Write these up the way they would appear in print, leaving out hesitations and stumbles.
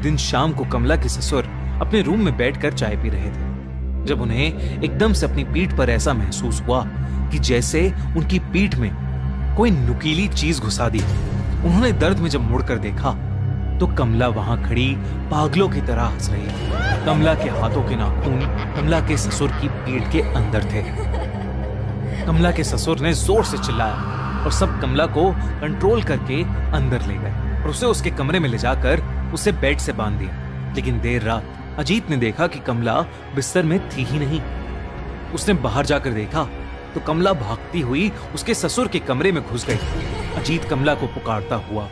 दिन शाम को कमला के ससुर अपने रूम में बैठकर चाय पी रहे थे जब उन्हें एकदम से अपनी पीठ पर ऐसा महसूस हुआ कि जैसे उनकी पीठ में कोई नुकीली चीज घुसा दी। उन्होंने दर्द में जब मुड़कर देखा तो कमला वहां खड़ी पागलों की तरह हंस रही थी। कमला के हाथों के नाखून कमला के ससुर की पीठ के अंदर थे। कमला के ससुर ने जोर से चिल्लाया और सब कमला को कंट्रोल करके अंदर ले गए और उसे उसके कमरे में ले जाकर उसे बेड से बांध दिया। लेकिन देर रात अजीत ने देखा कि कमला बिस्तर में थी ही नहीं। उसने बाहर जाकर देखा तो कमला भागती हुई उसके ससुर के कमरे में घुस गई। अजीत कमला को पुकारता हुआ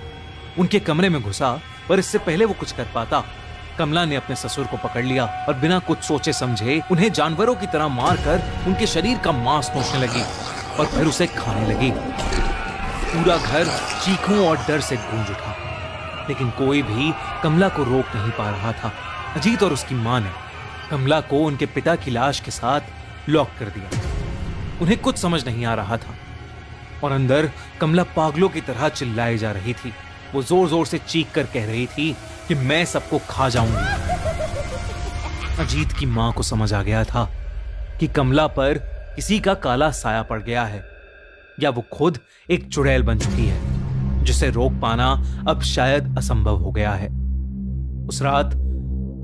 उनके कमरे में घुसा, पर इससे पहले वो कुछ कर पाता कमला ने अपने ससुर को पकड़ लिया और बिना कुछ सोचे समझे उन्हें जानवरों की तरह मारकर उनके शरीर का मांस नोचने लगी और फिर उसे खाने लगी। पूरा घर चीखों और डर से गूंज उठा, लेकिन कोई भी कमला को रोक नहीं पा रहा था। अजीत और उसकी मां ने कमला को उनके पिता की लाश के साथ लॉक कर दिया। उन्हें कुछ समझ नहीं आ रहा था और अंदर कमला पागलों की तरह चिल्लाई जा रही थी। वो जोर जोर से चीख कर कह रही थी कि मैं सबको खा जाऊंगी। अजीत की मां को समझ आ गया था कि कमला पर किसी का काला साया पड़ गया है या वो खुद एक चुड़ैल बन चुकी है जिसे रोक पाना अब शायद असंभव हो गया है। उस रात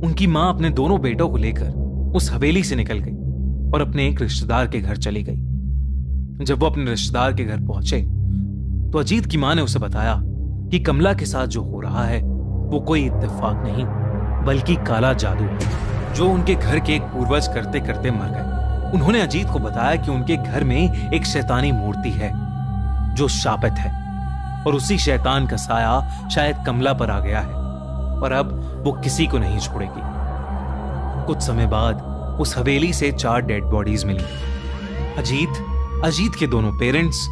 उनकी मां अपने दोनों बेटों को लेकर उस हवेली से निकल गई और अपने एक रिश्तेदार के घर चली गई। जब वो अपने रिश्तेदार के घर पहुंचे तो अजीत की मां ने उसे बताया कि कमला के साथ जो हो रहा है वो कोई इत्तेफाक नहीं बल्कि काला जादू है जो उनके घर के एक पूर्वज करते करते मर गए। उन्होंने अजीत को बताया कि उनके घर में एक शैतानी मूर्ति है जो शापित है और उसी शैतान का साया शायद कमला पर आ गया है और अब वो किसी को नहीं छोड़ेगी। कुछ समय बाद उस हवेली से 4 डेड बॉडीज मिली। अजीत के दोनों पेरेंट्स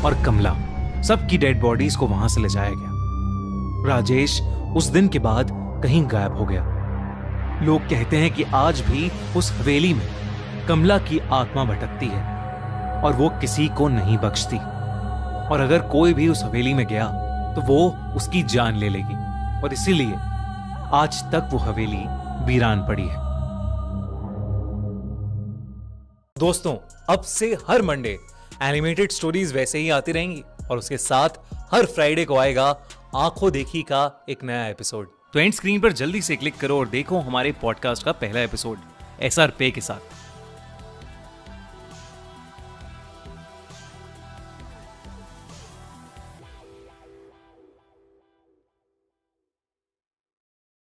और कमला, सबकी डेड बॉडीज को वहां से ले जाया गया। राजेश उस दिन के बाद कहीं गायब हो गया। लोग कहते हैं कि आज भी उस हवेली में कमला की आत्मा भटकती है और वो किसी को नहीं बख्शती और अगर कोई भी उस हवेली में गया तो वो उसकी जान ले लेगी और इसीलिए आज तक वो हवेली वीरान पड़ी है। दोस्तों, अब से हर मंडे एनिमेटेड स्टोरीज वैसे ही आती रहेंगी और उसके साथ हर फ्राइडे को आएगा आंखों देखी का एक नया एपिसोड। तो एंड स्क्रीन पर जल्दी से क्लिक करो और देखो हमारे पॉडकास्ट का पहला एपिसोड SR पे के साथ।